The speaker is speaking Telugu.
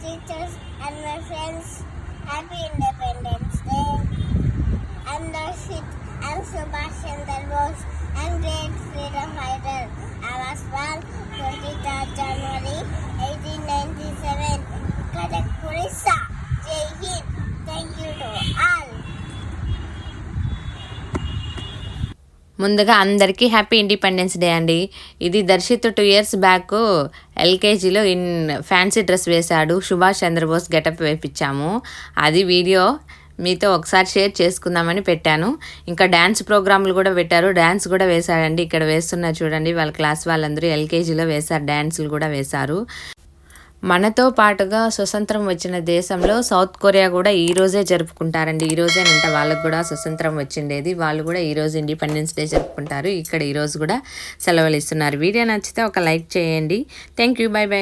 teachers and my friends. Happy Independence Day. I'm Darshit. I'm Subhash Chandra Bose. I'm great freedom fighter. I was born 23rd January 1897. Cuttack, Orissa. Jai Hind. Thank you to all. ముందుగా అందరికీ హ్యాపీ ఇండిపెండెన్స్ డే అండి. ఇది దర్శిత్ 2 years బ్యాక్ ఎల్కేజీలో ఫ్యాన్సీ డ్రెస్ వేశాడు. సుభాష్ చంద్రబోస్ గెటప్ వేపించాము. అది వీడియో మీతో ఒకసారి షేర్ చేసుకుందామని పెట్టాను. ఇంకా డ్యాన్స్ ప్రోగ్రాంలు కూడా పెట్టారు. డ్యాన్స్ కూడా వేశాడండి. ఇక్కడ వేస్తున్నారు చూడండి, వాళ్ళ క్లాస్ వాళ్ళందరూ ఎల్కేజీలో వేశారు. డ్యాన్సులు కూడా వేశారు. మనతో పాటుగా స్వతంత్రం వచ్చిన దేశంలో సౌత్ కొరియా కూడా ఈ రోజే జరుపుకుంటారండి. ఈ రోజేనంట వాళ్ళకు కూడా స్వతంత్రం వచ్చిండేది. వాళ్ళు కూడా ఈరోజు ఇండిపెండెన్స్ డే జరుపుకుంటారు. ఇక్కడ ఈరోజు కూడా సెలవులు ఇస్తున్నారు. వీడియో నచ్చితే ఒక లైక్ చేయండి. Thank you. By by.